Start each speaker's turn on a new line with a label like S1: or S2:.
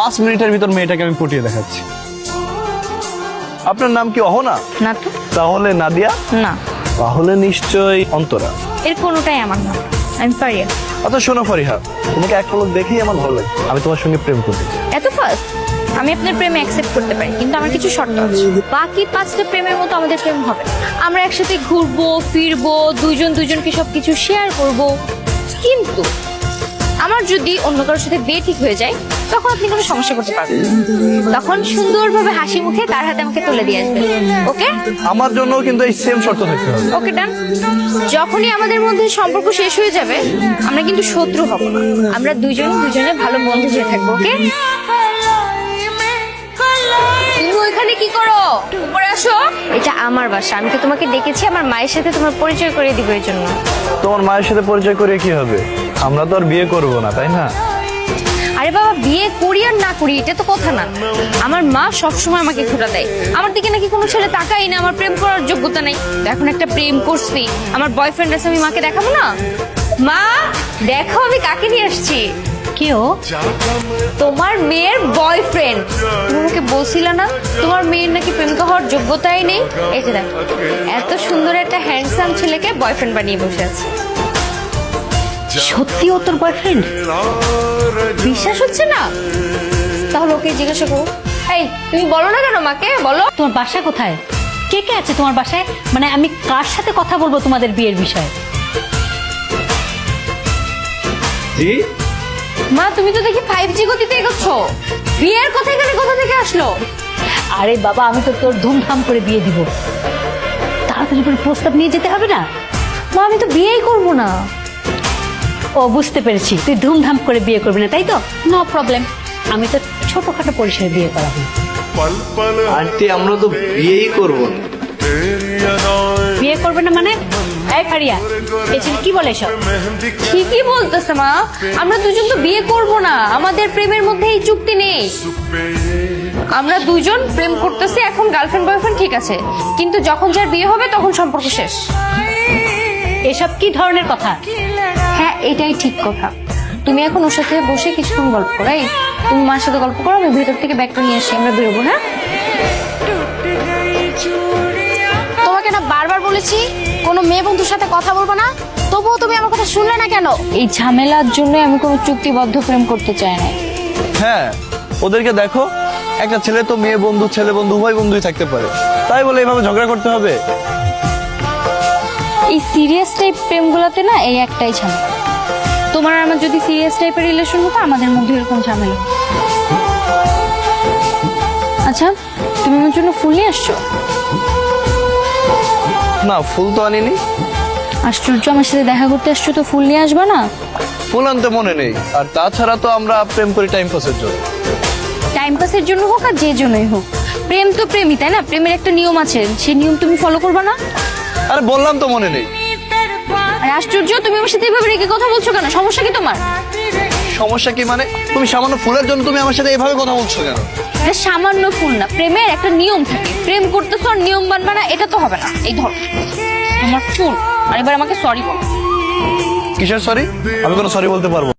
S1: 5 মিনিটের ভিতর মেয়েটাকে আমি পটিয়ে দেখাচ্ছি। আপনার নাম কি অহনা?
S2: না তো।
S1: তাহলে নাদিয়া?
S2: না।
S1: তাহলে নিশ্চয়ই অন্তরা।
S2: এর কোনোটাই আমার না। আমি ফারিয়া।
S1: আচ্ছা শোনো ফারিহা, তোমাকে এক পলক দেখেই আমার ভালো লাগে, আমি তোমার সঙ্গে প্রেম করতে চাই।
S2: এত ফার্স্ট? আমি আপনার প্রেমে অ্যাকসেপ্ট করতে পারি, কিন্তু আমার কিছু শর্ত আছে। বাকি 5টা প্রেমের মতো আমাদের প্রেম হবে। আমরা একসাথে ঘুরবো, ফিরবো, দুজনকে সবকিছু শেয়ার করব। কিন্তু আমার যদি অন্য কারোর সাথে বিয়ে ঠিক হয়ে যায়, তখন আপনি কোনো সমস্যা করতে পারবেন না। তখন সুন্দরভাবে হাসি মুখে তার হাতে আমাকে তুলে দিয়ে আসবেন। ওকে?
S1: আমার জন্য কিন্তু এই সেম শর্ত থাকতে হবে।
S2: ওকে ডান। যখনই আমাদের মধ্যে সম্পর্ক শেষ হয়ে যাবে, আমরা কিন্তু শত্রু হব না। আমরা দুজনে ভালো বন্ধু হয়ে থাকবো। ওকে? তুমি ওইখানে কি করো? উপরে আসো। এটা আমার বাসা। আমি তো তোমাকে ডেকেছি আমার মায়ের সাথে তোমার পরিচয় করিয়ে দিব এর জন্য।
S1: তোমার মায়ের সাথে পরিচয় করে কি হবে? আমরা তো আর বিয়ে করব না, তাই না?
S2: আরে বাবা, বিয়ে করি আর না করি এটা তো কথা না। আমার মা সবসময় আমাকে খোঁটা দেয়। আমার দিকে নাকি কোনো ছেলে তাকাই না, আমার প্রেম করার যোগ্যতা নাই। এখন একটা প্রেম করছি, আমার বয়ফ্রেন্ড আছে, আমি মাকে দেখাবো না? মা দেখো আমি কাকে নিয়ে আসছি।
S3: কেউ?
S2: তোমার মেয়ের বয়ফ্রেন্ড। তুমি আমাকে বলছিলে না তোমার মেয়ের নাকি প্রেমিকা হওয়ার যোগ্যতাই নেই? এই যে দেখো, এত সুন্দর একটা হ্যান্ডসাম ছেলেকে বয়ফ্রেন্ড বানিয়ে বসে আছে।
S3: সত্যি ও তোর বয়ফ্রেন্ড?
S2: বিশ্বাস হচ্ছে না? তাহলে ওকে জিজ্ঞাসা করো। এই তুমি বলো না কেন মাকে? বলো।
S3: তোমার বাসা কোথায়? কে কে আছে তোমার বাসায়? মানে আমি কার সাথে কথা বলবো তোমাদের বিয়ের বিষয়ে?
S1: জি
S2: মা, তুমি তো দেখি 5G গতিতে এগোচ্ছ। বিয়ের কথা এখানে কোথা থেকে আসলো?
S3: আরে বাবা, আমি তো তোর ধুমধাম করে বিয়ে দিব। তাড়াতাড়ি করে প্রস্তাব নিয়ে যেতে হবে না?
S2: মা আমি তো বিয়েই করবো না।
S3: ও বুঝতে পেরেছি, তুই ধুমধাম করে বিয়ে করবি না, তাই তো? নো প্রবলেম, আমি তো ছোটখাটো পরিসরে বিয়ে করাবো।
S1: আন্টি, আমরা তো বিয়েই করব না।
S3: বিয়ে করবে না মানে? এই ফারিয়া, এই ছেলে কি বলে এসব?
S2: ঠিকই বলতেছে মা, আমরা দুজন তো বিয়ে করব না। আমাদের প্রেমের মধ্যে এই চুক্তি নেই। আমরা দুজন প্রেম করতেছি, এখন গার্লফ্রেন্ড বয়ফ্রেন্ড ঠিক আছে, কিন্তু যখন যার বিয়ে হবে তখন সম্পর্ক শেষ।
S3: এসব কি ধরনের কথা?
S2: হ্যাঁ, এটাই ঠিক কথা। তুমি এখন ওর সাথে বসে কিছুক্ষণ গল্প করো। এই তুমি মার সাথে গল্প করো, আমি ভেতর থেকে ব্যাগটা নিয়ে আসি, আমরা বেরোবো। হ্যাঁ,
S4: তোমাকে না বারবার বলেছি কোনো মেয়ে বন্ধুর সাথে কথা বলবো না, তবুও তুমি আমার কথা শুনলে না কেন?
S2: এই ঝামেলার জন্য আমি কোনো চুক্তিবদ্ধ প্রেম করতে চাই না।
S1: হ্যাঁ, ওদেরকে দেখো, একটা ছেলে তো মেয়ে বন্ধু ছেলে বন্ধু উভয় বন্ধুই থাকতে পারে, তাই বলে এভাবে ঝগড়া করতে হবে?
S2: এই সিরিয়াস টাইপ প্রেমগুলোতে না এই একটাই ঝামেলা। তোমার আর আমার যদি সিরিয়াস টাইপের রিলেশন হতো, আমাদের মধ্যে এরকম ঝামেলা। আচ্ছা, তুমি আমার জন্য ফুল নিয়ে আসছো?
S1: না, ফুল তো আনিনি।
S2: আশ্চর্য, আমার সাথে দেখা করতে আসছো তো ফুল নিয়ে আসবা না?
S1: ফুল আনতে মনে নেই, আর তাছাড়া তো আমরা প্রেম করি টাইম পাসের জন্য।
S2: টাইম পাসের জন্য হোক আর যে জন্যই হোক, প্রেম তো প্রেমই, তাই না? প্রেমের একটা নিয়ম আছে, সেই নিয়ম তুমি ফলো করবা না?
S1: আরে বললাম তো মনে নেই।
S2: আর আশ্চর্য, তুমি আমার সাথে এভাবে রেখে কথা বলছো কেন? সমস্যা কি তোমার?
S1: সমস্যা কি মানে? তুমি সামান্য ফুলের জন্য তুমি আমার সাথে এভাবে কথা বলছো কেন?
S2: এটা সামান্য ফুল না, প্রেমের একটা নিয়ম থাকে। প্রেম করতেছো আর নিয়ম মানবা না, এটা তো হবে না। এই ধর আমার ফুল, আর এবার আমাকে সরি বলো।
S1: কিসের সরি? আমি কোনো সরি বলতে পারবো